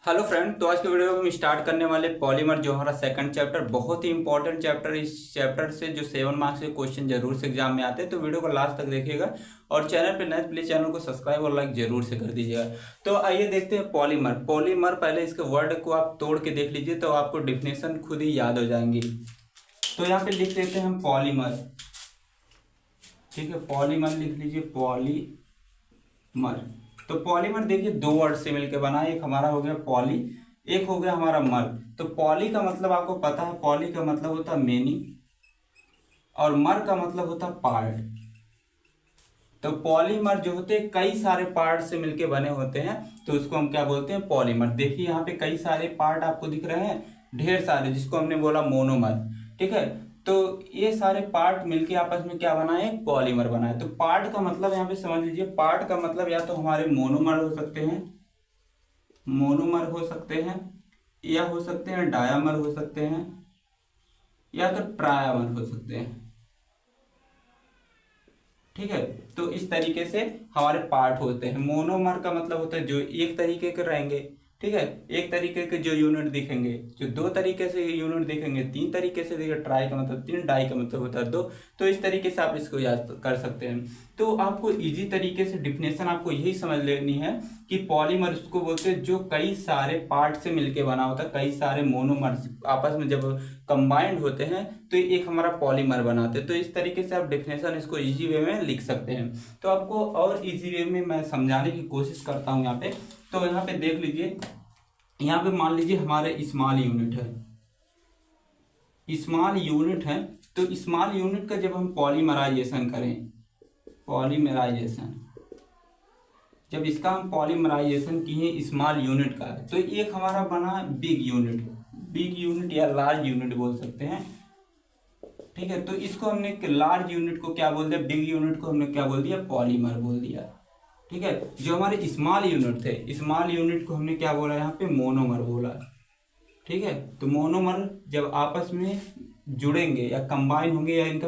Hello friend, तो आज के वीडियो में हम स्टार्ट करने वाले पॉलीमर जो हमारा सेकंड चैप्टर बहुत ही इंपॉर्टेंट चैप्टर। इस चैप्टर से जो 7 मार्क्स के क्वेश्चन जरूर से एग्जाम में आते हैं, तो वीडियो को लास्ट तक देखिएगा। और चैनल पे नए प्लीज चैनल को सब्सक्राइब और लाइक जरूर से कर दीजिएगा। तो आइए देखते हैं पॉलीमर। पॉलीमर पहले इसके वर्ड को आप तोड़ के देख लीजिए तो आपको डिफिनेशन खुद ही याद हो जाएंगी। तो यहाँ पे लिख देते हैं हम पॉलीमर। ठीक है, पॉलीमर लिख लीजिए, पॉलीमर। तो पॉलीमर देखिए दो वर्ड से मिलकर बना है, एक हमारा हो गया पॉली, एक हो गया हमारा मर। तो पॉली का मतलब आपको पता है, पॉली का मतलब होता है मेनी और मर का मतलब होता है पार्ट। तो पॉलीमर जो होते हैं कई सारे पार्ट से मिलके बने होते हैं, तो उसको हम क्या बोलते हैं, पॉलीमर। देखिए यहाँ पे कई सारे पार्ट आपको दिख रहे हैं, ढेर सारे, जिसको हमने बोला मोनोमर। ठीक है, तो ये सारे पार्ट मिलके आपस में क्या बनाए, पॉलीमर बनाए। तो पार्ट का मतलब यहाँ पे समझ लीजिए, पार्ट का मतलब या तो हमारे मोनोमर हो सकते हैं, मोनोमर हो सकते हैं, या हो सकते हैं डायामर हो सकते हैं, या तो ट्रायामर हो सकते हैं। ठीक है, तो इस तरीके से हमारे पार्ट होते हैं। मोनोमर का मतलब होता है जो एक तरीके के रहेंगे। ठीक है, एक तरीके के जो यूनिट दिखेंगे, जो दो तरीके से यूनिट दिखेंगे, तीन तरीके से दिखेगा, ट्राई का मतलब तीन, डाई का मतलब होता है दो। तो इस तरीके से आप इसको याद कर सकते हैं। तो आपको इजी तरीके से डिफिनेशन आपको यही समझ लेनी है कि पॉलीमर उसको बोलते हैं जो कई सारे पार्ट से मिलके बना होता है, कई सारे मोनोमर्स आपस में जब कंबाइंड होते हैं तो एक हमारा पॉलीमर बनाते हैं। तो इस तरीके से आप डिफिनेशन इसको इजी वे में लिख सकते हैं। तो आपको और इजी वे में मैं समझाने की कोशिश करता हूँ यहाँ पे। तो यहाँ पे देख लीजिए, यहाँ पे मान लीजिए हमारे स्मॉल यूनिट है, स्मॉल यूनिट है। तो स्मॉल यूनिट का जब हम पॉलीमराइजेशन करें, पॉलीमराइजेशन, जब इसका हम पॉलीमराइजेशन किए स्मॉल यूनिट का, तो एक हमारा बना बिग यूनिट, बिग यूनिट या लार्ज यूनिट बोल सकते हैं। ठीक है, तो इसको हमने लार्ज यूनिट को क्या बोल दिया, बिग यूनिट को हमने क्या बोल दिया, पॉलीमर बोल दिया। ठीक है, जो हमारे स्मॉल यूनिट थे, स्मॉल यूनिट को हमने क्या बोला, यहाँ पे मोनोमर बोला। ठीक है, तो मोनोमर जब आपस में जुड़ेंगे या कंबाइन होंगे या इनका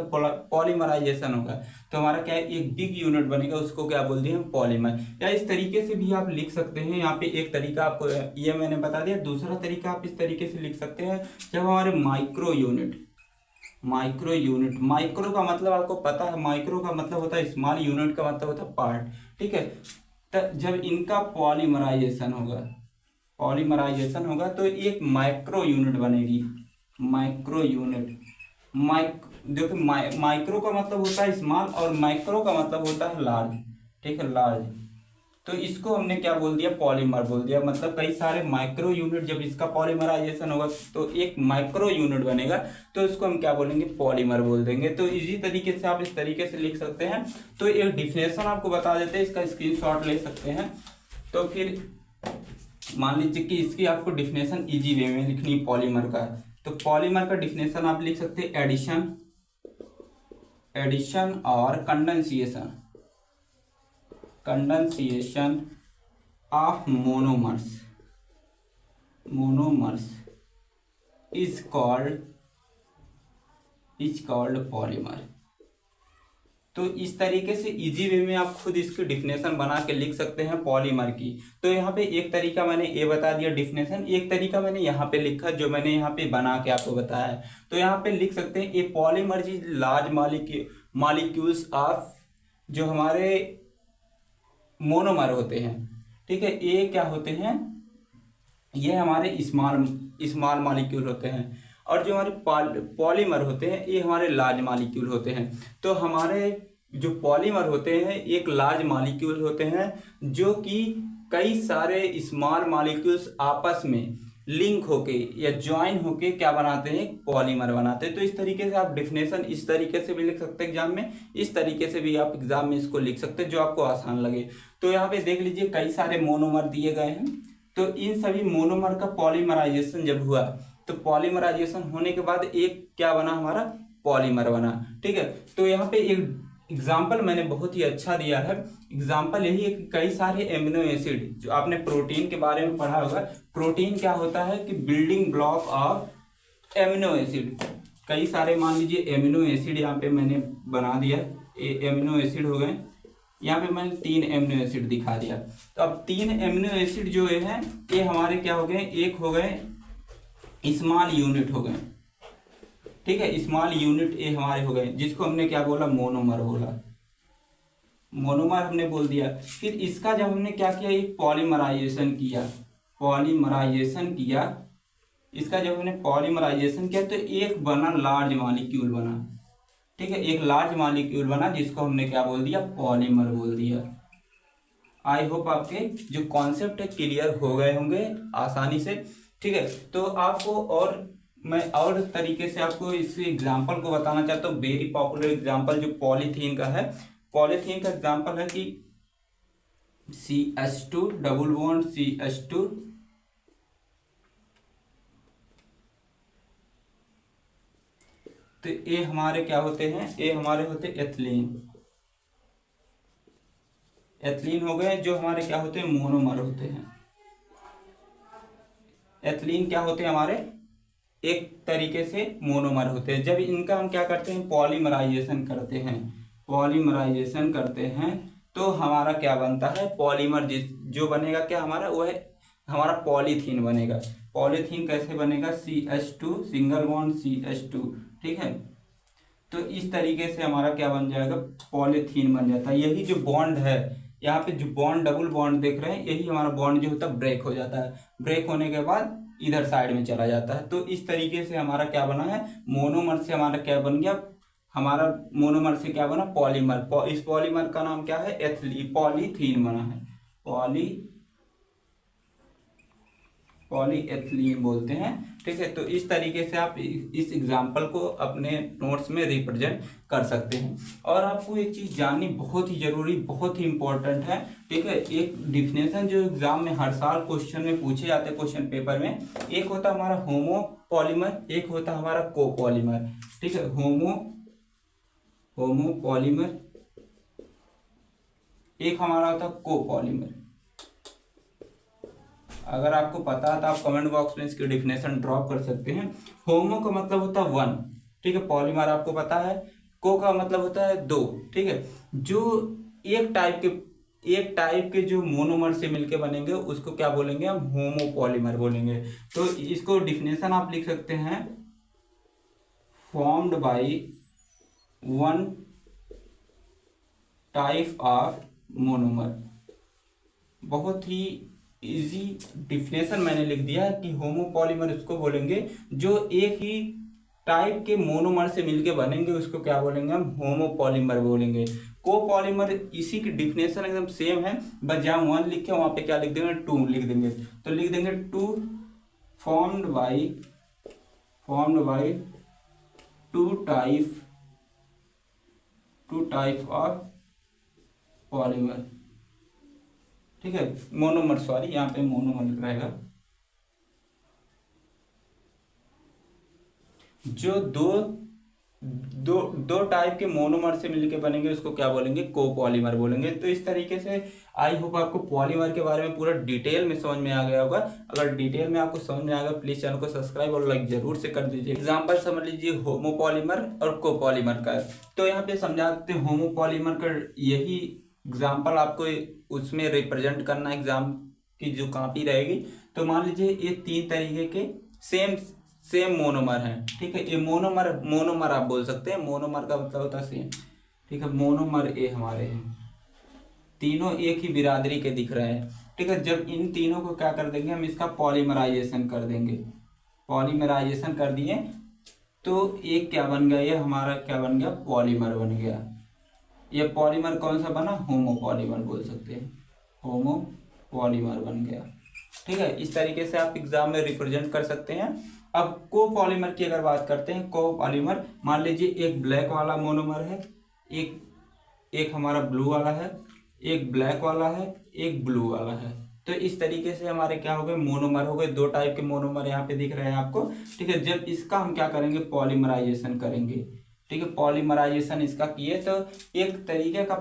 पॉलीमराइजेशन होगा, तो हमारा क्या है, एक बिग यूनिट बनेगा, उसको क्या बोल दिए हम, पॉलीमर। या इस तरीके से भी आप लिख सकते हैं। यहाँ पे एक तरीका आपको ये मैंने बता दिया, दूसरा तरीका आप इस तरीके से लिख सकते हैं, जब हमारे micro unit, micro unit, micro का मतलब आपको पता है, माइक्रो का मतलब होता है स्मॉल, यूनिट का मतलब होता है पार्ट। ठीक है, तो जब इनका पॉलीमराइजेशन होगा, पॉलीमराइजेशन होगा तो एक माइक्रो यूनिट बनेगी, माइक्रो यूनिट। देखो माइक्रो का मतलब होता है स्मॉल और माइक्रो का मतलब होता है लार्ज। ठीक है, लार्ज। तो इसको हमने क्या बोल दिया, पॉलीमर बोल दिया। मतलब कई सारे माइक्रो यूनिट, जब इसका पॉलीमराइजेशन होगा तो एक माइक्रो यूनिट बनेगा, तो इसको हम क्या बोलेंगे, पॉलीमर बोल देंगे। तो इजी तरीके से आप इस तरीके से लिख सकते हैं। तो एक डिफिनेशन आपको बता देते हैं, इसका स्क्रीनशॉट ले सकते हैं। तो फिर मान लीजिए कि इसकी आपको डिफिनेशन इजी वे में लिखनी है पॉलीमर का। तो पॉलीमर का डिफिनेशन आप लिख सकते हैं, एडिशन, एडिशन और condensation, condensation of monomers, monomers is called polymer. तो इस तरीके से इजी वे में आप खुद इसकी डिफिनेशन बना के लिख सकते हैं पॉलीमर की। तो यहाँ पे एक तरीका मैंने ये बता दिया डिफिनेशन, एक तरीका मैंने यहाँ पे लिखा जो मैंने यहाँ पे बना के आपको बताया है। तो यहाँ पे लिख सकते हैं, ए polymer is large molecules of, जो हमारे मोनोमर होते हैं। ठीक है, ये क्या होते हैं, ये हमारे स्मॉल मॉलिक्यूल होते हैं, और जो हमारे पॉलीमर होते हैं ये हमारे लार्ज मॉलिक्यूल होते हैं। तो हमारे जो पॉलीमर होते हैं एक लार्ज मॉलिक्यूल होते हैं, जो कि कई सारे स्मॉल मॉलिक्यूल्स आपस में लिंक होके या ज्वाइन होके क्या बनाते हैं, पॉलीमर बनाते हैं। तो इस तरीके से आप डिफिनेशन इस तरीके से भी लिख सकते हैं एग्जाम में, इस तरीके से भी आप एग्जाम में इसको लिख सकते हैं, जो आपको आसान लगे। तो यहाँ पे देख लीजिए कई सारे मोनोमर दिए गए हैं। तो इन सभी मोनोमर का पॉलीमराइजेशन जब हुआ, तो पॉलीमराइजेशन होने के बाद एक क्या बना, हमारा पॉलीमर बना। ठीक है, तो यहाँ पे एक एग्जाम्पल मैंने बहुत ही अच्छा दिया है। एग्जाम्पल यही है कि कई सारे एमिनो एसिड, जो आपने प्रोटीन के बारे में पढ़ा होगा, प्रोटीन क्या होता है कि building block of amino acid. कई सारे मान लीजिए एमिनो एसिड यहाँ पे मैंने बना दिया, एमिनो एसिड हो गए, यहाँ पे मैंने 3 एमिनो एसिड दिखा दिया। तो अब 3 एमिनो एसिड जो है ये हमारे क्या हो गए, एक हो गए स्मॉल यूनिट हो गए, ठीक है, स्मॉल यूनिट ये हमारे हो गए, जिसको हमने क्या बोला, मोनोमर बोला, मोनोमर हमने बोल दिया। फिर इसका जब हमने क्या किया, एक पॉलीमराइजेशन किया, पॉलीमराइजेशन किया, इसका जब हमने पॉलीमराइजेशन किया तो एक बना लार्ज मॉलिक्यूल बना, ठीक है, एक लार्ज मॉलिक्यूल बना जिसको हमने क्या बोल दिया, पॉलीमर बोल दिया। आई होप आपके जो कॉन्सेप्ट है क्लियर हो गए होंगे आसानी से, ठीक है। तो आपको और मैं और तरीके से आपको इस एग्जांपल को बताना चाहता हूँ। वेरी पॉपुलर एग्जांपल जो पॉलीथीन का है, पॉलीथीन का एग्जांपल है कि CH2 डबल बॉन्ड CH2 तो ये हमारे क्या होते हैं, ये हमारे होते एथिलीन, एथिलीन हो गए, जो हमारे क्या होते हैं, मोनोमर होते हैं। एथिलीन क्या होते हैं हमारे, एक तरीके से मोनोमर होते हैं। जब इनका हम क्या करते हैं, पॉलीमराइजेशन करते हैं, पॉलीमराइजेशन करते हैं तो हमारा क्या बनता है, पॉलीमर, जो बनेगा क्या हमारा, वो है हमारा पॉलीथीन बनेगा। पॉलीथीन कैसे बनेगा, CH2 सिंगल बॉन्ड CH2, ठीक है। तो इस तरीके से हमारा क्या बन जाएगा, पॉलीथीन बन जाता है। यही जो बॉन्ड है यहाँ पे, जो बॉन्ड डबल बॉन्ड देख रहे हैं, यही हमारा बॉन्ड जो होता है ब्रेक हो जाता है, ब्रेक होने के बाद इधर साइड में चला जाता है। तो इस तरीके से हमारा क्या बना है, मोनोमर से हमारा क्या बन गया, हमारा मोनोमर से क्या बना, पॉलीमर। इस पॉलीमर का नाम क्या है, पॉलीथीन बना है, पॉलीएथिलीन बोलते हैं, ठीक है। तो इस तरीके से आप इस एग्जाम्पल को अपने नोट्स में रिप्रेजेंट कर सकते हैं। और आपको एक चीज जाननी बहुत ही जरूरी, बहुत ही इंपॉर्टेंट है, ठीक है। एक डिफिनेशन जो एग्जाम में हर साल क्वेश्चन में पूछे जाते हैं, क्वेश्चन पेपर में, एक होता है हमारा होमोपॉलीमर, एक होता है हमारा कोपॉलीमर, ठीक है। होमोपॉलीमर, एक हमारा होता है कोपॉलीमर। अगर आपको पता है तो आप कमेंट बॉक्स में इसकी डिफिनेशन ड्रॉप कर सकते हैं। होमो का मतलब होता है 1, ठीक है, पॉलीमर आपको पता है। को का मतलब होता है 2, ठीक है। जो एक टाइप के जो मोनोमर से मिलके बनेंगे उसको क्या बोलेंगे हम, होमोपॉलीमर बोलेंगे। तो इसको डिफिनेशन आप लिख सकते हैं, formed by 1 type of monomer. बहुत ही इजी डिफिनेशन मैंने लिख दिया कि होमोपॉलीमर उसको बोलेंगे जो एक ही टाइप के मोनोमर से मिलके बनेंगे, उसको क्या बोलेंगे हम, होमोपॉलीमर बोलेंगे। कोपॉलीमर इसी की डिफिनेशन एकदम सेम है, बस जहाँ 1 लिखे वहां पे क्या लिख देंगे, 2 लिख देंगे। तो लिख देंगे 2 formed by 2 type of polymer, ठीक है, मोनोमर, सॉरी यहाँ पे मोनोमर रहेगा। जो दो टाइप के मोनोमर से मिलके बनेंगे उसको क्या बोलेंगे, कोपॉलीमर बोलेंगे। तो इस तरीके से आई होप आपको पॉलीमर के बारे में पूरा डिटेल में समझ में आ गया होगा। अगर डिटेल में आपको समझ में आ गया, प्लीज चैनल को सब्सक्राइब और लाइक जरूर से कर दीजिए। एग्जाम्पल समझ लीजिए होमोपॉलीमर और कोपॉलीमर का। तो यहाँ पे समझाते हैं होमोपॉलीमर का, यही एग्जाम्पल आपको उसमें रिप्रेजेंट करना, एग्जाम की जो कॉपी रहेगी। तो मान लीजिए ये 3 तरीके के सेम मोनोमर है, ठीक है। ये मोनोमर आप बोल सकते हैं, मोनोमर का मतलब होता है सेम, ठीक है। मोनोमर ये हमारे हैं, तीनों एक ही बिरादरी के दिख रहे हैं, ठीक है। जब इन तीनों को क्या कर देंगे हम, इसका पॉलीमराइजेशन कर देंगे, पॉलीमराइजेशन कर दिए तो एक क्या बन गया, ये हमारा क्या बन गया, पॉलीमर बन गया। ये पॉलीमर कौन सा बना, होमोपॉलीमर बोल सकते हैं, होमोपॉलीमर बन गया, ठीक है। इस तरीके से आप एग्जाम में रिप्रेजेंट कर सकते हैं। अब कोपॉलीमर की अगर बात करते हैं, कोपॉलीमर मान लीजिए एक ब्लैक वाला मोनोमर है, एक हमारा ब्लू वाला है, एक ब्लैक वाला है, एक ब्लू वाला है। तो इस तरीके से हमारे क्या हो गए, मोनोमर हो गए। 2 टाइप के मोनोमर यहाँ पे दिख रहे हैं आपको, ठीक है। जब इसका हम क्या करेंगे, पॉलीमराइजेशन करेंगे, ठीक है। पॉलीमराइजेशन इसका किए तो एक तरीके का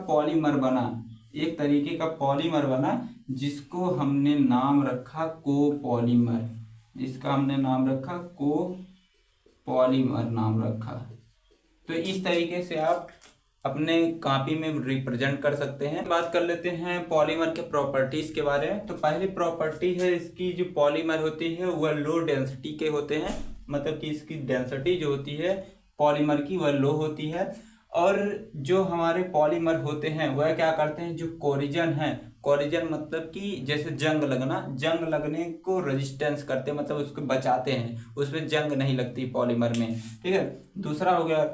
पॉलीमर बना, जिसको हमने नाम रखा कोपॉलीमर, जिसका हमने नाम रखा कोपॉलीमर नाम रखा। तो इस तरीके से आप अपने कॉपी में रिप्रेजेंट कर सकते हैं। बात कर लेते हैं पॉलीमर के प्रॉपर्टीज के बारे में। तो पहली प्रॉपर्टी है इसकी, जो पॉलीमर होती है वह लो डेंसिटी के होते हैं, मतलब कि इसकी डेंसिटी जो होती है पॉलीमर की वह लो होती है। और जो हमारे पॉलीमर होते हैं वह क्या करते हैं, जो कोरिजन है, कोरिजन मतलब कि जैसे जंग लगना, जंग लगने को रेजिस्टेंस करते हैं, मतलब उसको बचाते हैं, उसमें जंग नहीं लगती पॉलीमर में, ठीक है। दूसरा हो गया,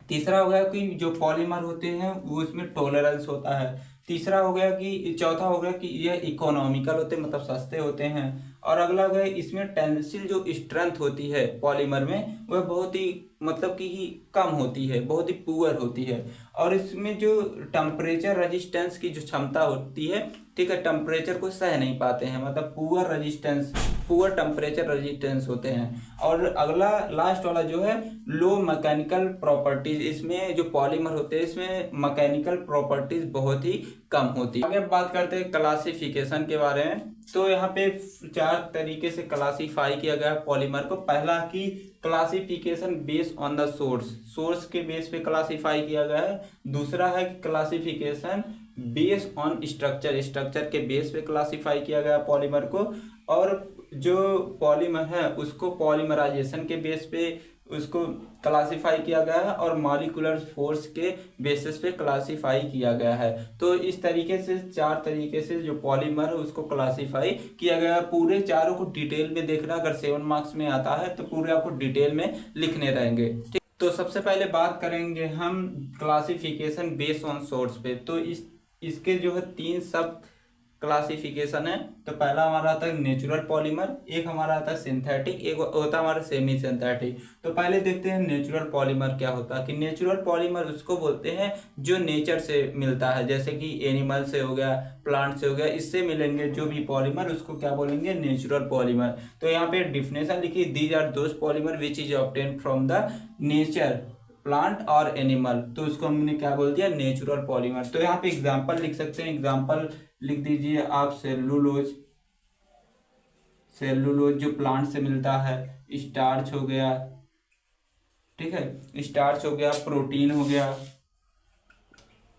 तीसरा हो गया कि जो पॉलीमर होते हैं वो इसमें टॉलरेंस होता है। तीसरा हो गया कि, चौथा हो गया कि यह इकोनॉमिकल होते हैं, मतलब सस्ते होते हैं। और अगला हो गया इसमें टेंसिल जो स्ट्रेंथ होती है पॉलीमर में वह बहुत ही मतलब कि ही कम होती है, बहुत ही पुअर होती है। और इसमें जो टेम्परेचर रेजिस्टेंस की जो क्षमता होती है, ठीक है, टेम्परेचर को सह नहीं पाते हैं, मतलब poor resistance, poor temperature resistance होते हैं। और अगला लास्ट वाला जो है लो मैकेनिकल प्रॉपर्टीज, इसमें जो पॉलीमर होते हैं इसमें मैकेनिकल प्रॉपर्टीज बहुत ही कम होती है। आगे बात करते हैं क्लासिफिकेशन के बारे में। तो यहाँ पे 4 तरीके से क्लासीफाई किया गया है पॉलीमर को। पहला कि classification based on the source, source के बेस पे क्लासीफाई किया गया है। दूसरा है कि classification based on structure, structure के बेस पे क्लासीफाई किया गया पॉलीमर को। और जो पॉलीमर है उसको पॉलीमराइजेशन के बेस पे उसको क्लासीफाई किया गया है और मॉलिक्यूलर फोर्स के बेसिस पे क्लासीफाई किया गया है। तो इस तरीके से 4 तरीके से जो पॉलीमर है उसको क्लासीफाई किया गया है। पूरे चारों को डिटेल में देखना, अगर 7 मार्क्स में आता है तो पूरे आपको डिटेल में लिखने रहेंगे, ठीक। तो सबसे पहले बात करेंगे हम क्लासिफिकेशन बेस्ड ऑन सोर्स पे। तो इसके जो है 3 सब क्लासिफिकेशन है। तो पहला हमारा आता है नेचुरल पॉलीमर, एक हमारा आता है सिंथेटिक, एक होता है हमारा सेमी सिंथेटिक। तो पहले देखते हैं नेचुरल पॉलीमर क्या होता है। कि नेचुरल पॉलीमर उसको बोलते हैं जो नेचर से मिलता है, जैसे कि एनिमल से हो गया, प्लांट से हो गया, इससे मिलेंगे जो भी पॉलीमर उसको क्या बोलेंगे, नेचुरल पॉलीमर। तो यहाँ पे डिफिनेशन लिखी, these are those polymer which is obtain from the nature, plant और एनिमल। तो उसको हमने क्या बोल दिया, नेचुरल पॉलीमर। तो यहाँ पे एग्जांपल लिख सकते हैं, एग्जांपल लिख दीजिए आप, सेलुलोज, सेलुलोज जो प्लांट से मिलता है, स्टार्च हो गया, ठीक है, स्टार्च हो गया, प्रोटीन हो गया,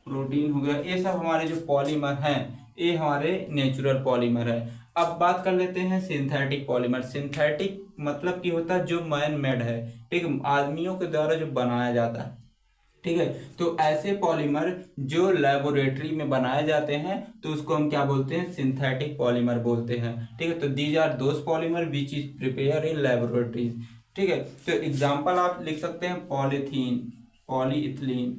प्रोटीन हो गया, ये सब हमारे जो पॉलीमर हैं ये हमारे नेचुरल पॉलीमर है। अब बात कर लेते हैं सिंथेटिक पॉलीमर। सिंथेटिक मतलब कि होता है जो मैन मेड है, ठीक, आदमियों के द्वारा जो बनाया जाता है, ठीक है। तो ऐसे पॉलीमर जो लेबोरेटरी में बनाए जाते हैं तो उसको हम क्या बोलते हैं, सिंथेटिक पॉलीमर बोलते हैं, ठीक है। तो these are those polymer which is prepare in laboratories, ठीक है। तो एग्जांपल आप लिख सकते हैं पॉलीथीन, पॉलीइथिलीन,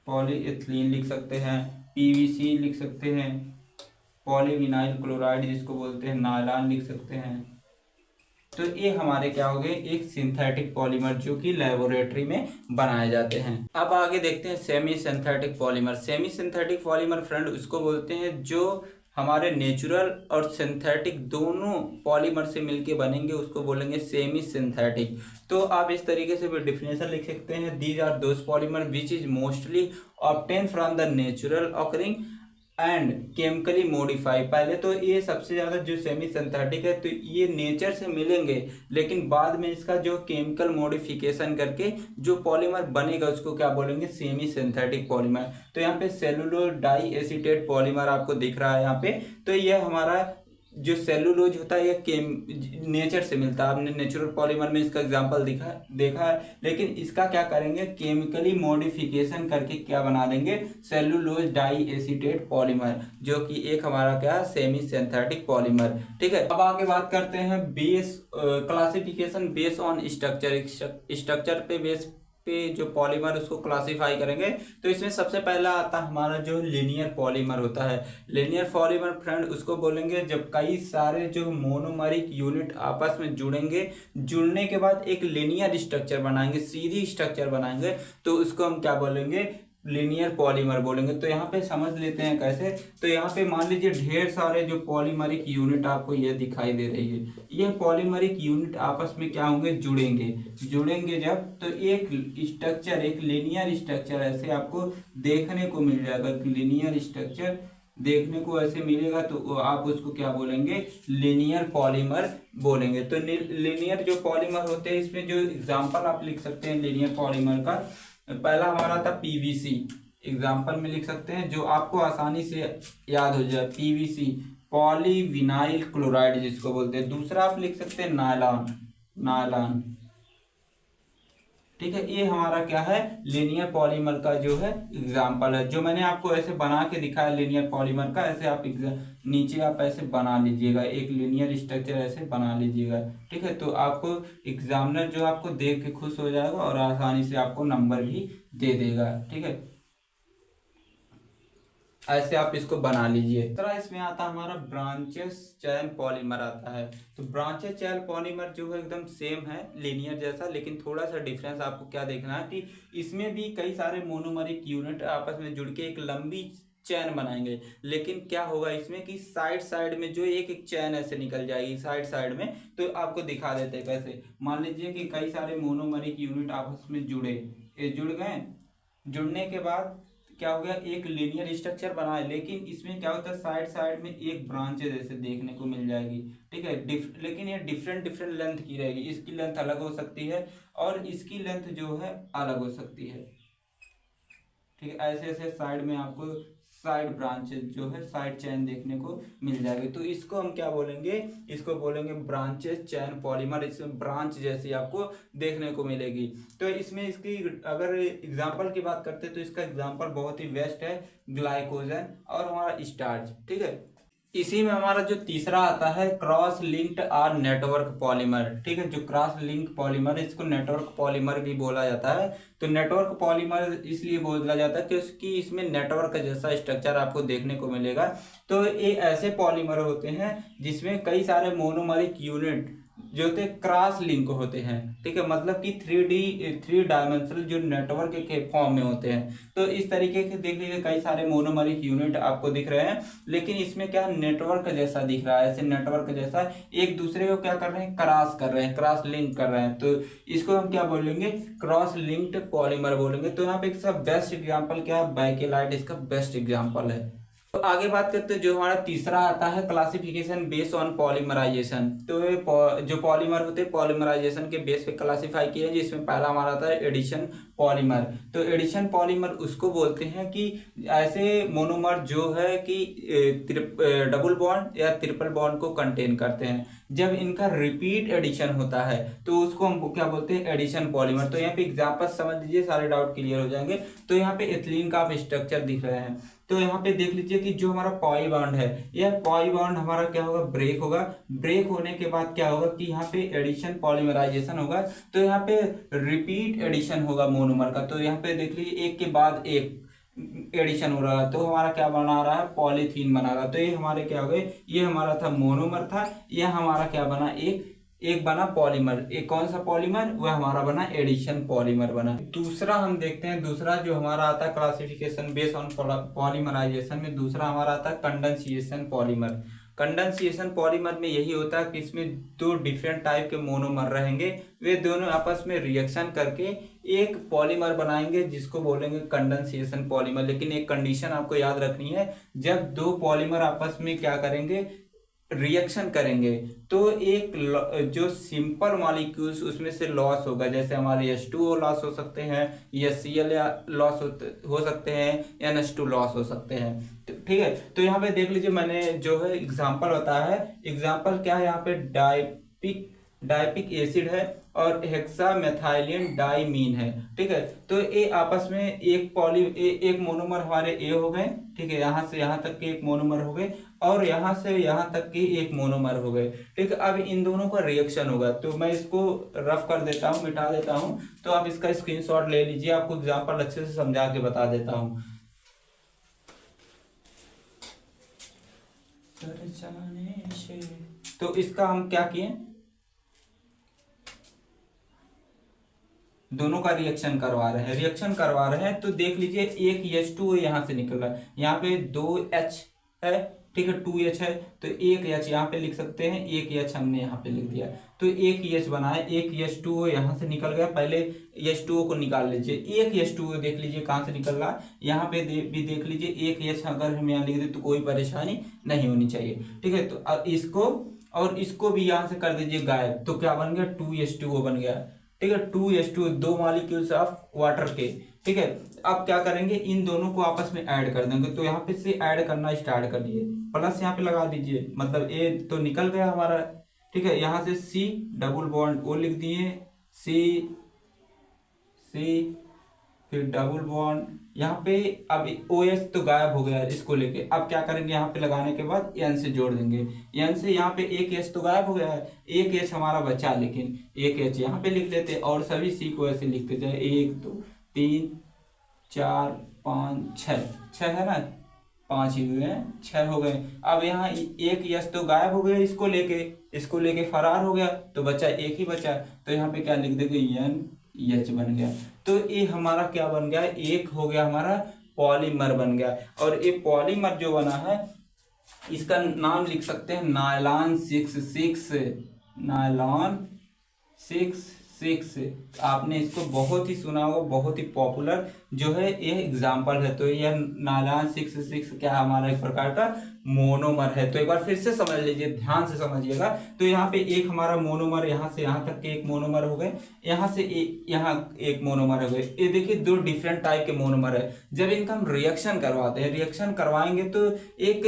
पॉलीइथिलीन लिख सकते हैं, पीवीसी लिख सकते हैं, पॉलीविनाइल क्लोराइड जिसको बोलते हैं, नायलॉन लिख सकते हैं। तो ये हमारे क्या हो गए, एक सिंथेटिक पॉलीमर जो कि लेबोरेटरी में बनाए जाते हैं। अब आगे देखते हैं semi synthetic polymer. Semi synthetic polymer friend उसको बोलते हैं जो हमारे नेचुरल और सिंथेटिक दोनों पॉलीमर से मिलके बनेंगे, उसको बोलेंगे सेमी सिंथेटिक। तो आप इस तरीके से भी डिफिनेशन लिख सकते हैं, these are those polymer which is mostly obtain from the natural occurring and chemically modify. पहले तो ये सबसे ज़्यादा जो सेमी सिंथेटिक है तो ये नेचर से मिलेंगे, लेकिन बाद में इसका जो केमिकल मॉडिफिकेशन करके जो पॉलीमर बनेगा उसको क्या बोलेंगे, सेमी सिंथेटिक पॉलीमर। तो यहाँ पे सेलुलोज डाई एसीटेट पॉलीमर आपको दिख रहा है यहाँ पे। तो ये हमारा जो सेलुलोज होता है ये नेचर से मिलता है, आपने नेचुरल पॉलीमर में इसका एग्जांपल देखा है, लेकिन इसका क्या करेंगे, केमिकली मॉडिफिकेशन करके क्या बना देंगे, सेलुलोज डाई एसीटेट पॉलीमर, जो कि एक हमारा क्या सेमी सिंथेटिक पॉलीमर, ठीक है। अब आगे बात करते हैं base classification base on structure, structure पे बेस पे जो पॉलीमर उसको क्लासिफाई करेंगे। तो इसमें सबसे पहला आता है हमारा जो लीनियर पॉलीमर होता है। लीनियर पॉलीमर फ्रेंड उसको बोलेंगे जब कई सारे जो मोनोमरिक यूनिट आपस में जुड़ेंगे, जुड़ने के बाद एक लीनियर स्ट्रक्चर बनाएंगे, सीधी स्ट्रक्चर बनाएंगे, तो उसको हम क्या बोलेंगे, लीनियर पॉलीमर बोलेंगे। तो यहाँ पे समझ लेते हैं कैसे। तो यहाँ पे मान लीजिए ढेर सारे जो पॉलीमरिक यूनिट आपको ये दिखाई दे रही है, ये पॉलीमरिक यूनिट आपस में क्या होंगे, जुड़ेंगे जब, तो एक स्ट्रक्चर, एक लीनियर स्ट्रक्चर ऐसे आपको देखने को मिल जाएगा कि लीनियर स्ट्रक्चर देखने को ऐसे मिलेगा तो आप उसको क्या बोलेंगे, लीनियर पॉलीमर बोलेंगे। तो लीनियर जो पॉलीमर होते हैं, इसमें जो एग्जांपल आप लिख सकते हैं लीनियर पॉलीमर का, पहला हमारा था पीवीसी, एग्जांपल में लिख सकते हैं जो आपको आसानी से याद हो जाए, पीवीसी पॉलीविनाइल क्लोराइड जिसको बोलते हैं। दूसरा आप लिख सकते हैं नायलॉन, नायलॉन, ठीक है। ये हमारा क्या है, लीनियर पॉलीमर का जो है एग्जाम्पल है, जो मैंने आपको ऐसे बना के दिखाया लीनियर पॉलीमर का। ऐसे आप नीचे आप ऐसे बना लीजिएगा, एक लीनियर स्ट्रक्चर ऐसे बना लीजिएगा, ठीक है। तो आपको एग्जामिनर जो आपको देख के खुश हो जाएगा और आसानी से आपको नंबर भी दे देगा, ठीक है। ऐसे आप इसको बना लीजिए। तरह इसमें आता है हमारा ब्रांचेस चैन पॉलीमर आता है। तो ब्रांचेस चैन पॉलीमर जो है एकदम सेम है लीनियर जैसा, लेकिन थोड़ा सा डिफरेंस आपको क्या देखना है कि इसमें भी कई सारे मोनोमरिक यूनिट आपस में जुड़ के एक लंबी चैन बनाएंगे। लेकिन क्या होगा इसमें कि साइड साइड में जो एक एक चैन ऐसे निकल जाएगी साइड साइड में। तो आपको दिखा देते हैं कैसे। मान लीजिए कि कई सारे मोनोमरिक यूनिट आपस में जुड़े, ये जुड़ गए, जुड़ने के बाद क्या हो गया, एक लीनियर स्ट्रक्चर बना है। लेकिन इसमें क्या होता है, साइड साइड में एक ब्रांचेज ऐसे देखने को मिल जाएगी, ठीक है। लेकिन ये डिफरेंट डिफरेंट लेंथ की रहेगी, इसकी लेंथ अलग हो सकती है और इसकी लेंथ जो है अलग हो सकती है, ठीक है। ऐसे ऐसे साइड में आपको साइड ब्रांचेस जो है साइड चैन देखने को मिल जाएगी। तो इसको हम क्या बोलेंगे, इसको बोलेंगे ब्रांचेस चैन पॉलीमर। इसमें ब्रांच जैसी आपको देखने को मिलेगी। तो इसमें इसकी अगर एग्जांपल की बात करते हैं तो इसका एग्जांपल बहुत ही बेस्ट है, ग्लाइकोजन और हमारा स्टार्च, ठीक है। इसी में हमारा जो तीसरा आता है cross linked or network polymer, ठीक है। जो क्रॉस लिंक पॉलीमर, इसको नेटवर्क पॉलीमर भी बोला जाता है। तो नेटवर्क पॉलीमर इसलिए बोला जाता है क्योंकि इसमें नेटवर्क जैसा स्ट्रक्चर आपको देखने को मिलेगा। तो ये ऐसे पॉलीमर होते हैं जिसमें कई सारे मोनोमरिक यूनिट जो होते क्रॉस लिंक होते हैं, ठीक है। मतलब कि 3 डायमेंशनल जो नेटवर्क के फॉर्म में होते हैं। तो इस तरीके से देख लीजिए कई सारे मोनोमरिक यूनिट आपको दिख रहे हैं, लेकिन इसमें क्या नेटवर्क जैसा दिख रहा है, ऐसे नेटवर्क जैसा एक दूसरे को क्या कर रहे हैं, क्रॉस कर रहे हैं, क्रॉस लिंक कर रहे हैं। तो इसको हम क्या बोलेंगे, क्रॉस लिंक्ड पॉलीमर बोलेंगे। तो यहाँ पे इसका बेस्ट एग्जाम्पल क्या है, बाइकेलाइट इसका बेस्ट एग्जाम्पल है। तो आगे बात करते हैं जो हमारा तीसरा आता है क्लासिफिकेशन बेस ऑन पॉलीमराइजेशन। तो ये जो पॉलीमर होते हैं पॉलीमराइजेशन के बेस पे क्लासिफाई किए हैं, जिसमें पहला हमारा आता है एडिशन पॉलीमर। तो एडिशन पॉलीमर उसको बोलते हैं कि ऐसे मोनोमर जो है कि डबल बॉन्ड या ट्रिपल बॉन्ड को कंटेन करते हैं। जब इनका रिपीट एडिशन होता है तो उसको हम क्या बोलते हैं, एडिशन पॉलीमर। तो यहाँ पे एग्जाम्पल समझ लीजिए, सारे डाउट क्लियर हो जाएंगे। तो यहाँ पे एथिलीन का आप स्ट्रक्चर दिख रहे हैं। तो यहाँ पे देख लीजिए कि जो हमारा पाई बॉन्ड है, यह पाई बॉन्ड हमारा क्या होगा, ब्रेक होगा। ब्रेक होने के बाद क्या होगा कि यहाँ पे एडिशन पॉलीमराइजेशन होगा। तो यहाँ पे रिपीट एडिशन होगा मोनोमर का। तो यहाँ पे देख लीजिए एक के बाद एक एडिशन हो रहा है, तो हमारा क्या बना रहा है, पॉलीथीन बना रहा है। तो ये हमारे क्या हो गए, ये हमारा था मोनोमर था, यह हमारा क्या बना, एक बना पॉलीमर। एक कौन सा पॉलीमर, वह हमारा बना एडिशन पॉलीमर बना। दूसरा हम देखते हैं, दूसरा जो हमारा आता है क्लासिफिकेशन बेस ऑन पॉलीमराइजेशन में, दूसरा हमारा आता है कंडेंसिएशन पॉलीमर। कंडेंसिएशन पॉलीमर में यही होता है कि इसमें 2 डिफरेंट टाइप के मोनोमर रहेंगे, वे दोनों आपस में रिएक्शन करके एक पॉलीमर बनाएंगे जिसको बोलेंगे कंडेंसिएशन पॉलीमर। लेकिन एक कंडीशन आपको याद रखनी है, जब 2 पॉलीमर आपस में क्या करेंगे, रिएक्शन करेंगे, तो एक जो सिंपल मॉलिक्यूल्स उसमें से लॉस होगा। जैसे हमारे H2O लॉस हो सकते हैं, HCl लॉस हो सकते हैं, NH2 लॉस हो सकते हैं, ठीक है। तो यहाँ पे देख लीजिए, मैंने जो है एग्जांपल बताया है। एग्जांपल क्या है, यहाँ पे डाइपिक एसिड है और हेक्सामेथाइलिन डाइमीन है, ठीक है। तो ये आपस में एक मोनोमर हमारे ए हो गए, ठीक है। यहाँ से यहाँ तक के एक मोनोमर हो गए और यहाँ से यहाँ तक के एक मोनोमर हो गए, ठीक है। अब इन दोनों का रिएक्शन होगा। तो मैं इसको रफ कर देता हूँ, मिटा देता हूँ। तो आप इसका स्क्रीनशॉट ले लीजिए, आपको एग्जाम्पल अच्छे से समझा के बता देता हूँ। तो इसका हम क्या किए, दोनों का रिएक्शन करवा रहे हैं। तो देख लीजिए एक H2O यहाँ से निकल रहा है, यहाँ पे 2 H है, ठीक है, 2H है तो एक H यहाँ पे लिख सकते हैं, एक H हमने यहाँ पे लिख दिया, तो एक H बना है, एक H2O यहाँ से निकल गया। पहले H2O को निकाल लीजिए, एक H2O देख लीजिए कहाँ से निकल रहा है, यहाँ पे भी देख लीजिए एक H अगर हम यहाँ लिख दें तो कोई परेशानी नहीं होनी चाहिए। ठीक है, तो अब इसको और इसको भी यहाँ से कर दीजिए गायब, तो क्या बन गया, 2H2O बन गया। ठीक है, 2H2O, दो मॉलिक्यूल्स ऑफ वाटर के। ठीक है, अब क्या करेंगे, इन दोनों को आपस में ऐड कर देंगे, तो यहाँ पे से ऐड करना स्टार्ट कर दिए, प्लस यहाँ पे लगा दीजिए, मतलब ए तो निकल गया हमारा। ठीक है, यहाँ से C डबल बॉन्ड O लिख दिए, C फिर डबल बॉन्ड यहाँ पे, अब OH तो गायब हो गया है, इसको लेके अब क्या करेंगे, यहाँ पे लगाने के बाद N से जोड़ देंगे, N से यहाँ पे एक H तो गायब हो गया है, एक H हमारा बचा, लेकिन एक H यहाँ पे लिख लेते और सभी C को ऐसे लिखते जाए, 1 2 3 4 5 6 है ना, 5 ही हुए हैं, 6 हो गए। अब यहाँ एक H तो गायब हो गया, इसको लेके फरार हो गया, तो बचा एक ही बचा, तो यहाँ पे क्या लिख देंगे, NH बन गया। तो ये हमारा क्या बन गया, एक हो गया हमारा पॉलीमर बन गया। और ये पॉलीमर जो बना है इसका नाम लिख सकते हैं नायलॉन 6 आपने इसको बहुत ही सुना होगा, बहुत ही पॉपुलर जो है ये एग्जाम्पल है। तो यह नायलॉन 6 क्या हमारा एक प्रकार का मोनोमर है। तो एक बार फिर से समझ लीजिए, ध्यान से समझिएगा। तो यहाँ पे एक हमारा मोनोमर, यहाँ से यहाँ तक के एक मोनोमर हो गए, यहाँ से यहाँ एक मोनोमर हो गए। ये देखिए दो डिफरेंट टाइप के मोनोमर है। जब इनका हम रिएक्शन करवाते हैं, रिएक्शन करवाएंगे तो एक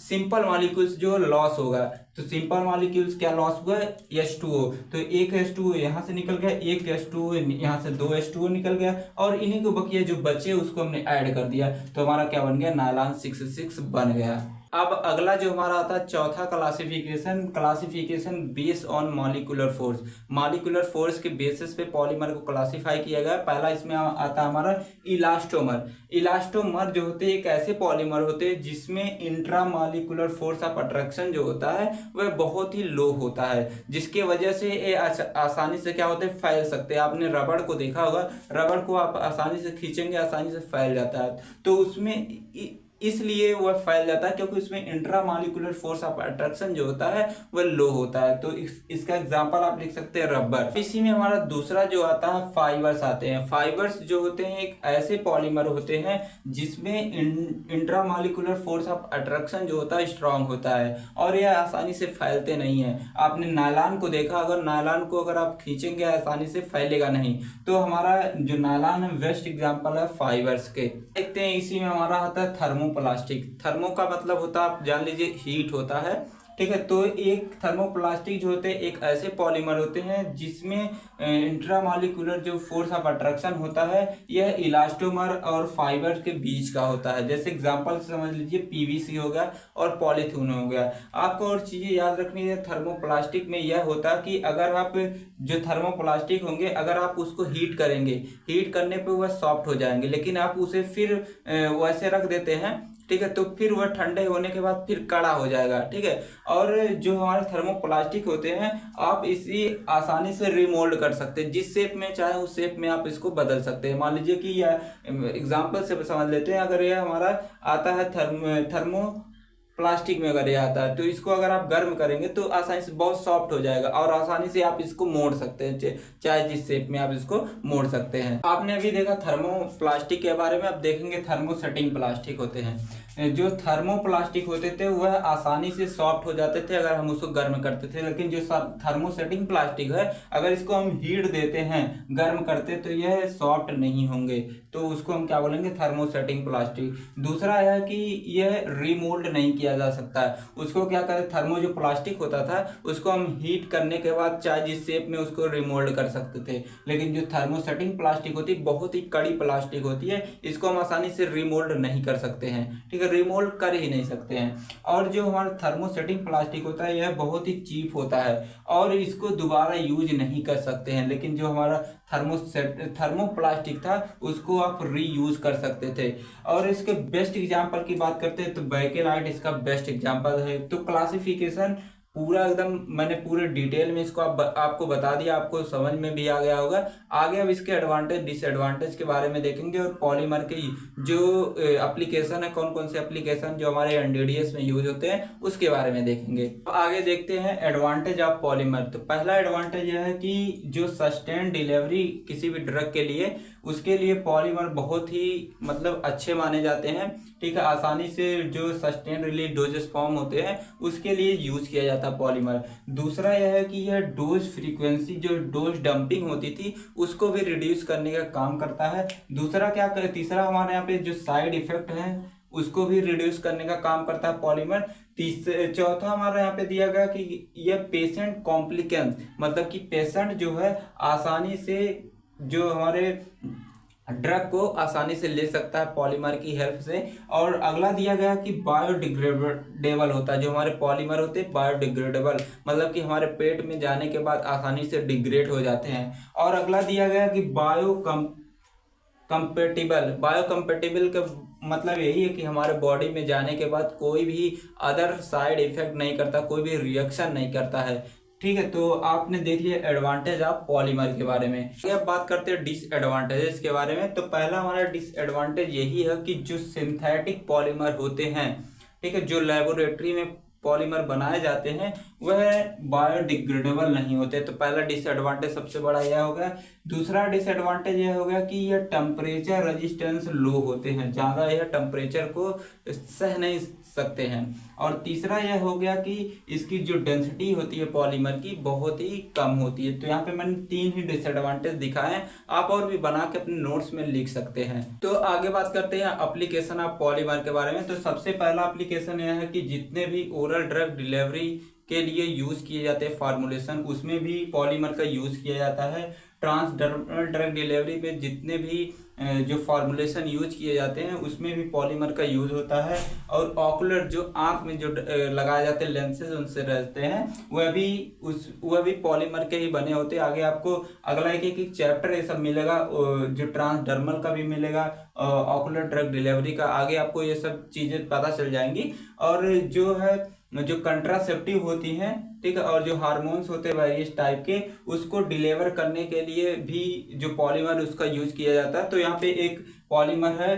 सिंपल मॉलिक्यूल्स जो लॉस होगा, तो सिंपल मॉलिक्यूल्स क्या लॉस हुआ, H2O, तो एक H2O यहाँ से निकल गया, एक H2O यहाँ से, 2 H2O निकल गया, और इन्हीं को बकिया जो बचे उसको हमने ऐड कर दिया, तो हमारा क्या बन गया, नायलॉन 6 बन गया। अब अगला जो हमारा आता है चौथा classification based on molecular force. Molecular force के बेसिस पे पॉलीमर को क्लासिफाई किया गया। पहला इसमें आता है हमारा इलास्टोमर जो होते हैं एक ऐसे पॉलीमर होते हैं जिसमें intra molecular force of attraction जो होता है वह बहुत ही लो होता है, जिसके वजह से ये आसानी से क्या होते हैं, फैल सकते हैं। आपने रबड़ को देखा होगा, रबड़ को आप आसानी से खींचेंगे, आसानी से फैल जाता है, तो उसमें इसलिए वह फैल जाता है क्योंकि उसमें intra molecular force of attraction जो होता है वह लो होता है। तो इसका एग्जांपल आप लिख सकते हैं रबर। इसी में हमारा दूसरा जो आता है फाइबर्स आते हैं। फाइबर्स जो होते हैं एक ऐसे पॉलीमर होते हैं जिसमें intra molecular force of attraction जो होता है स्ट्रांग होता है और यह आसानी से फैलते नहीं है। आपने नायलॉन को देखा, अगर नायलॉन को अगर आप खींचेंगे आसानी से फैलेगा नहीं। तो हमारा जो नायलॉन है बेस्ट एग्जाम्पल है फाइबर्स के। देखते हैं इसी में हमारा आता है थर्मोप्लास्टिक। थर्मो का मतलब होता है, आप जान लीजिए, हीट होता है। ठीक है, तो एक थर्मोप्लास्टिक जो होते हैं एक ऐसे पॉलीमर होते हैं जिसमें इंट्रामॉलिक्यूलर जो फोर्स ऑफ अट्रैक्शन होता है यह इलास्टोमर और फाइबर के बीच का होता है। जैसे एग्जांपल समझ लीजिए पीवीसी हो गया और पॉलीथीन हो गया। आपको और चीजें याद रखनी है थर्मोप्लास्टिक में, यह होता है कि अगर आप जो थर्मोप्लास्टिक होंगे अगर आप उसको हीट करेंगे, हीट करने पे वह सॉफ्ट हो जाएंगे, लेकिन आप उसे फिर वैसे रख देते हैं, ठीक है, तो फिर वह ठंडे होने के बाद फिर कड़ा हो जाएगा। ठीक है, और जो हमारे थर्मोप्लास्टिक होते हैं आप इसी आसानी से रिमोल्ड कर सकते हैं, जिस शेप में चाहे उस शेप में आप इसको बदल सकते हैं। मान लीजिए कि यह एग्जांपल से समझ लेते हैं, अगर यह हमारा आता है थर्मो प्लास्टिक में अगर ये आता है तो इसको अगर आप गर्म करेंगे तो आसानी से बहुत सॉफ्ट हो जाएगा और आसानी से आप इसको मोड़ सकते हैं, चाहे जिस शेप में आप इसको मोड़ सकते हैं। आपने अभी देखा थर्मोप्लास्टिक के बारे में, अब देखेंगे थर्मोसेटिंग प्लास्टिक होते हैं। जो थर्मोप्लास्टिक होते थे वह आसानी से सॉफ्ट हो जाते थे अगर हम उसको गर्म करते थे, लेकिन जो थर्मोसेटिंग प्लास्टिक है अगर इसको हम हीट देते हैं, गर्म करते, तो यह सॉफ्ट नहीं होंगे, तो उसको हम क्या बोलेंगे, थर्मोसेटिंग प्लास्टिक। दूसरा है कि यह रिमोल्ड नहीं किया जा सकता है। उसको क्या करें, थर्मो जो प्लास्टिक होता था उसको हम हीट करने के बाद चाहे जिस शेप में उसको रिमोल्ड कर सकते थे, लेकिन जो थर्मोसेटिंग प्लास्टिक होती है बहुत ही कड़ी प्लास्टिक होती है, इसको हम आसानी से रिमोल्ड नहीं कर सकते हैं। ठीक है, रिमोल्ड कर ही नहीं सकते हैं। और जो हमारा थर्मोसेटिंग प्लास्टिक होता है यह बहुत ही चीप होता है और इसको दोबारा यूज नहीं कर सकते हैं, लेकिन जो हमारा थर्मोप्लास्टिक था उसको आप रीयूज कर सकते थे। और इसके बेस्ट एग्जांपल की बात करते हैं तो बैकेलाइट इसका बेस्ट एग्जांपल है। तो क्लासिफिकेशन पूरा एकदम मैंने पूरे डिटेल में इसको आपको बता दिया, आपको समझ में भी आ गया होगा। आगे अब इसके एडवांटेज डिसएडवांटेज के बारे में देखेंगे और पॉलीमर की जो एप्लीकेशन है, कौन कौन से एप्लीकेशन जो हमारे एनडीडीएस में यूज होते हैं उसके बारे में देखेंगे। तो आगे देखते हैं एडवांटेज ऑफ पॉलीमर। तो पहला एडवांटेज यह है कि जो सस्टेन डिलीवरी किसी भी ड्रग के लिए, उसके लिए पॉलीमर बहुत ही मतलब अच्छे माने जाते हैं। ठीक है, आसानी से जो सस्टेन रिलीज डोजेस फॉर्म होते हैं उसके लिए यूज किया जाता है पॉलीमर। दूसरा यह है कि यह डोज फ्रीक्वेंसी, जो डोज डंपिंग होती थी उसको भी रिड्यूस करने का काम करता है। दूसरा क्या करे, तीसरा हमारे यहाँ पे जो साइड इफेक्ट है उसको भी रिड्यूस करने का काम करता है पॉलीमर। चौथा हमारे यहाँ पे दिया गया कि यह पेशेंट कॉम्प्लिकेंस, मतलब कि पेशेंट जो है आसानी से जो हमारे ड्रग को आसानी से ले सकता है पॉलीमर की हेल्प से। और अगला दिया गया कि बायोडिग्रेडेबल होता है, जो हमारे पॉलीमर होते हैं बायोडिग्रेडेबल, मतलब कि हमारे पेट में जाने के बाद आसानी से डिग्रेड हो जाते हैं। और अगला दिया गया कि बायोकम्पेटिबल का मतलब यही है कि हमारे बॉडी में जाने के बाद कोई भी अदर साइड इफेक्ट नहीं करता, कोई भी रिएक्शन नहीं करता है। ठीक है, तो आपने देख लिया एडवांटेज ऑफ पॉलीमर के बारे में। अब बात करते हैं डिसएडवांटेजेस के बारे में। तो पहला हमारा डिसएडवांटेज यही है कि जो सिंथेटिक पॉलीमर होते हैं, ठीक है, जो लेबोरेटरी में पॉलीमर बनाए जाते हैं वह बायोडिग्रेडेबल नहीं होते। तो पहला डिसएडवांटेज सबसे बड़ा यह हो गया। दूसरा डिसएडवांटेज यह हो गया कि यह टेम्परेचर रेजिस्टेंस लो होते हैं, ज़्यादा यह टेम्परेचर को सह नहीं सकते हैं। और तीसरा यह हो गया कि इसकी जो डेंसिटी होती है पॉलीमर की बहुत ही कम होती है। तो यहाँ पे मैंने 3 ही डिसएडवांटेज दिखाए हैं, आप और भी बना के अपने नोट्स में लिख सकते हैं। तो आगे बात करते हैं एप्लीकेशन ऑफ पॉलीमर के बारे में। तो सबसे पहला एप्लीकेशन यह है कि जितने भी ओरल ड्रग डिलीवरी के लिए यूज किए जाते हैं फार्मूलेशन, उसमें भी पॉलीमर का यूज किया जाता है। ट्रांसडर्मल ड्रग डिलीवरी में जितने भी जो फार्मूलेशन यूज किए जाते हैं उसमें भी पॉलीमर का यूज होता है। और ऑकुलर जो आंख में जो लगाए जाते हैं लेंसेज उनसे रहते हैं वह भी पॉलीमर के ही बने होते हैं। आगे आपको अगला एक चैप्टर ये सब मिलेगा, जो ट्रांसडर्मल का भी मिलेगा, ऑकुलर ड्रग डिलीवरी का, आगे आपको ये सब चीजें पता चल जाएंगी। और जो है जो कंट्रासेप्टिव होती हैं, ठीक है, और जो हार्मोन्स होते हैं वेरियस टाइप के, उसको डिलीवर करने के लिए भी जो पॉलीमर उसका यूज किया जाता है। तो यहाँ पे एक पॉलीमर है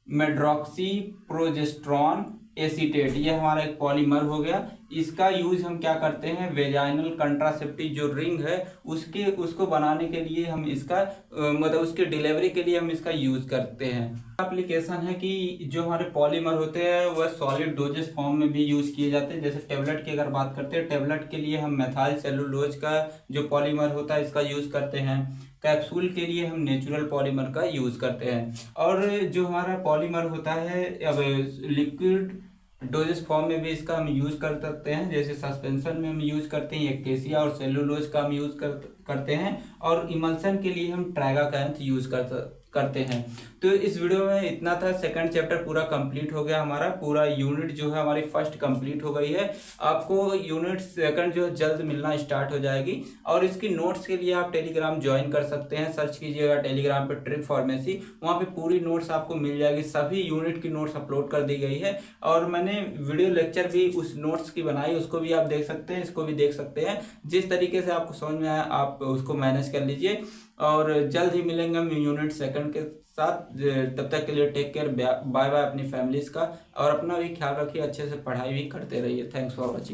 मेड्रॉक्सी प्रोजेस्ट्रॉन एसीटेट, ये हमारा एक पॉलीमर हो गया। इसका यूज हम क्या करते हैं, वेजाइनल कंट्रासेप्टिव जो रिंग है उसको बनाने के लिए हम इसका मतलब उसके डिलीवरी के लिए हम इसका यूज करते हैं। एप्लीकेशन है कि जो हमारे पॉलीमर होते हैं वह सॉलिड डोजेस फॉर्म में भी यूज किए जाते हैं। जैसे टेबलेट की अगर बात करते हैं, टेबलेट के लिए हम मेथाइल सेलुलोज का जो पॉलीमर होता है इसका यूज करते हैं। कैप्सूल के लिए हम नेचुरल पॉलीमर का यूज करते हैं। और जो हमारा पॉलीमर होता है अब लिक्विड डोजेस फॉर्म में भी इसका हम यूज कर सकते हैं। जैसे सस्पेंशन में हम यूज करते हैं एक्टेसिया और सेलुलोज का हम यूज करते हैं। और इमल्सन के लिए हम ट्राइगाकैंथ यूज करते हैं। तो इस वीडियो में इतना था। सेकंड चैप्टर पूरा कंप्लीट हो गया, हमारा पूरा यूनिट जो है हमारी फर्स्ट कंप्लीट हो गई है। आपको यूनिट सेकंड जो है जल्द मिलना स्टार्ट हो जाएगी। और इसकी नोट्स के लिए आप टेलीग्राम ज्वाइन कर सकते हैं, सर्च कीजिएगा टेलीग्राम पे ट्रिक फार्मेसी, वहाँ पे पूरी नोट्स आपको मिल जाएगी। सभी यूनिट की नोट्स अपलोड कर दी गई है। और मैंने वीडियो लेक्चर भी उस नोट्स की बनाई, उसको भी आप देख सकते हैं, इसको भी देख सकते हैं। जिस तरीके से आपको समझ में आया आप उसको मैनेज कर लीजिए। और जल्द ही मिलेंगे हम यूनिट सेकंड के साथ। तब तक के लिए टेक केयर, बाय बाय अपनी फैमिलीज का, और अपना भी ख्याल रखिए, अच्छे से पढ़ाई भी करते रहिए। Thanks for watching.